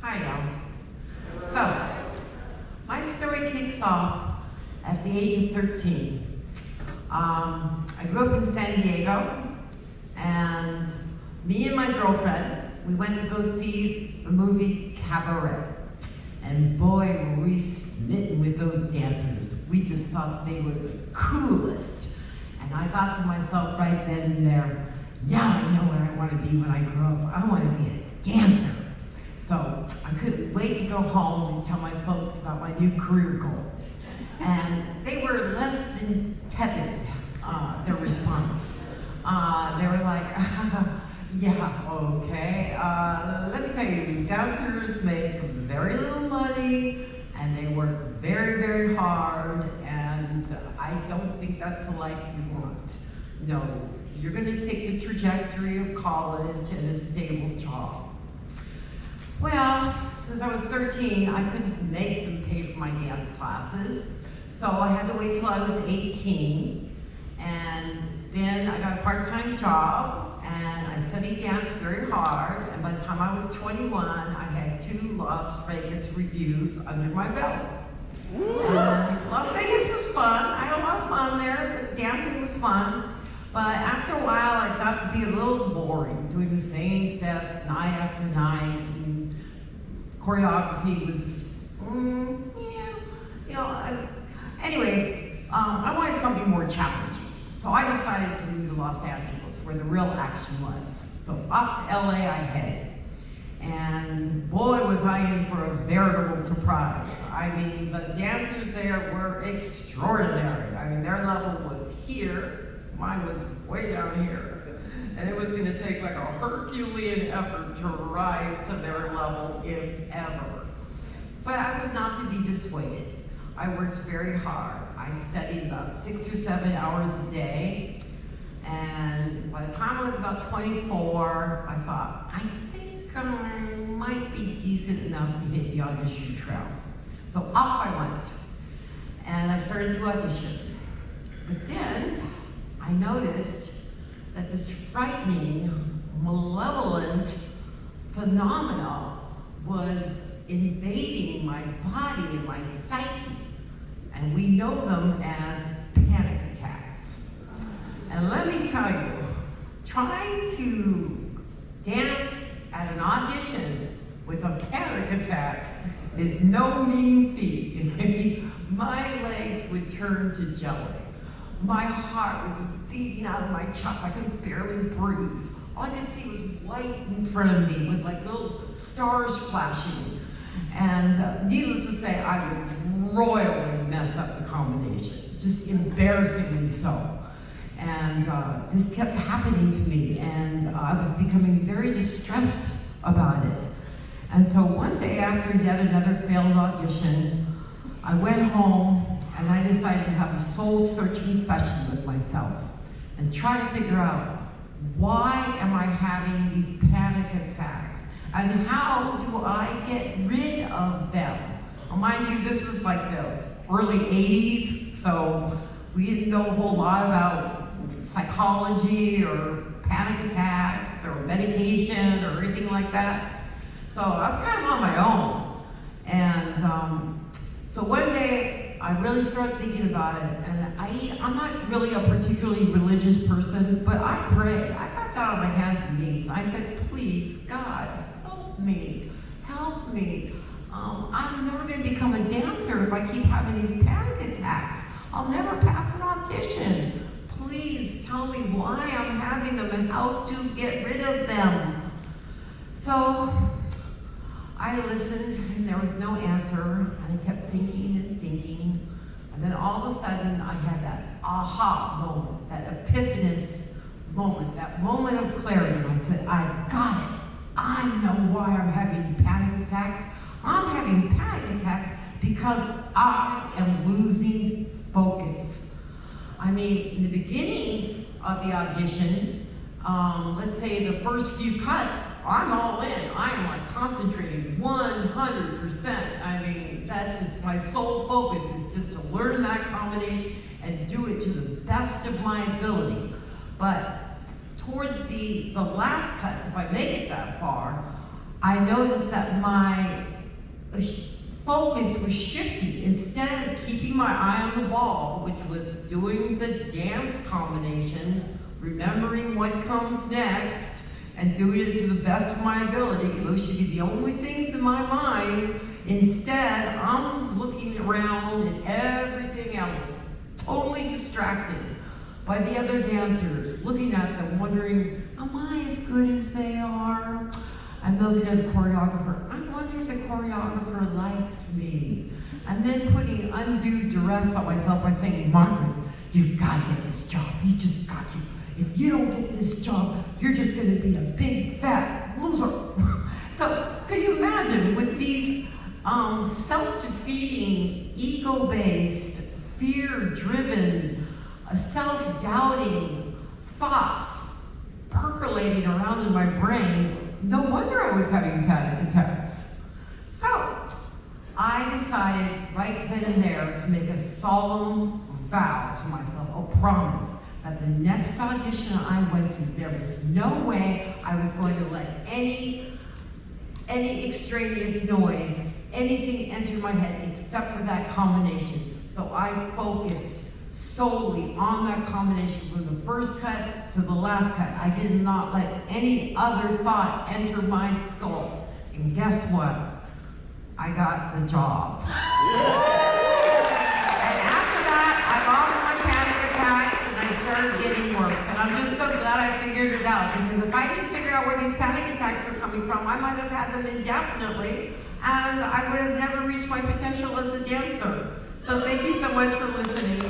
Hi, y'all. So, my story kicks off at the age of 13. I grew up in San Diego, and me and my girlfriend, we went to go see the movie Cabaret. And boy, were we smitten with those dancers. We just thought they were the coolest. And I thought to myself right then and there, now I know what I want to be when I grow up. I want to be a dancer. So I couldn't wait to go home and tell my folks about my new career goal. And they were less than tepid, their response. They were like, yeah, okay. Let me tell you, dancers make very little money, and they work very, very hard, and I don't think that's the life you want. No, you're gonna take the trajectory of college and a stable job. Well, since I was 13, I couldn't make them pay for my dance classes, so I had to wait till I was 18, and then I got a part-time job, and I studied dance very hard, and by the time I was 21, I had 2 Las Vegas reviews under my belt. And Las Vegas was fun. I had a lot of fun there. The dancing was fun. But after a while, it got to be a little boring, doing the same steps night after night. And choreography was, anyway, I wanted something more challenging. So I decided to move to Los Angeles, where the real action was. So off to LA I headed. And boy, was I in for a veritable surprise. I mean, the dancers there were extraordinary. I mean, their level was here. Mine was way down here. And it was gonna take like a Herculean effort to rise to their level, if ever. But I was not to be dissuaded. I worked very hard. I studied about 6 or 7 hours a day. And by the time I was about 24, I thought, I think I might be decent enough to hit the audition trail. So off I went. And I started to audition. But then, I noticed that this frightening, malevolent phenomena was invading my body and my psyche. And we know them as panic attacks. And let me tell you, trying to dance at an audition with a panic attack is no mean feat. My legs would turn to jelly. My heart would be beating out of my chest. I could barely breathe. All I could see was white in front of me with like little stars flashing. And needless to say, I would royally mess up the combination, just embarrassingly so. And this kept happening to me, and I was becoming very distressed about it. And so one day after yet another failed audition, I went home and I decided to have a soul-searching session with myself and try to figure out, why am I having these panic attacks? And how do I get rid of them? Well, mind you, this was like the early 80s, so we didn't know a whole lot about psychology or panic attacks or medication or anything like that. So I was kind of on my own. And so one day, I really started thinking about it, and I'm not really a particularly religious person, but I prayed. I got down on my hands and knees. I said, please, God, help me, help me. I'm never going to become a dancer if I keep having these panic attacks. I'll never pass an audition. Please tell me why I'm having them and how to get rid of them. So I listened, and there was no answer, and I kept thinking and thinking, and then all of a sudden I had that aha moment, that epiphanous moment, that moment of clarity, and I said, I got it. I know why I'm having panic attacks. I'm having panic attacks because I am losing focus. I mean, in the beginning of the audition, let's say the first few cuts, I'm all in. I'm like concentrating 100%. I mean, that's just my sole focus is just to learn that combination and do it to the best of my ability. But towards the last cuts, if I make it that far, I noticed that my focus was shifting. Instead of keeping my eye on the ball, which was doing the dance combination, remembering what comes next, and doing it to the best of my ability, those should be the only things in my mind. Instead, I'm looking around at everything else, totally distracted by the other dancers, looking at them, wondering, am I as good as they are? I'm looking at the choreographer. I wonder if the choreographer likes me. And then putting undue duress on myself by saying, Margaret, you've got to get this job. You just got to. If you don't get this job, you're just going to be a big, fat loser. So, could you imagine with these self-defeating, ego-based, fear-driven, self-doubting thoughts percolating around in my brain? No wonder I was having panic attacks. So, I decided right then and there to make a solemn vow to myself, a promise, that the next audition I went to, there was no way I was going to let any extraneous noise, anything enter my head except for that combination. So I focused solely on that combination from the first cut to the last cut. I did not let any other thought enter my skull. And guess what? I got the job. And after that, I lost my panic attacks and I started getting work. And I'm just so glad I figured it out, because if I didn't figure out where these panic attacks were coming from, I might have had them indefinitely, and I would have never reached my potential as a dancer. So thank you so much for listening.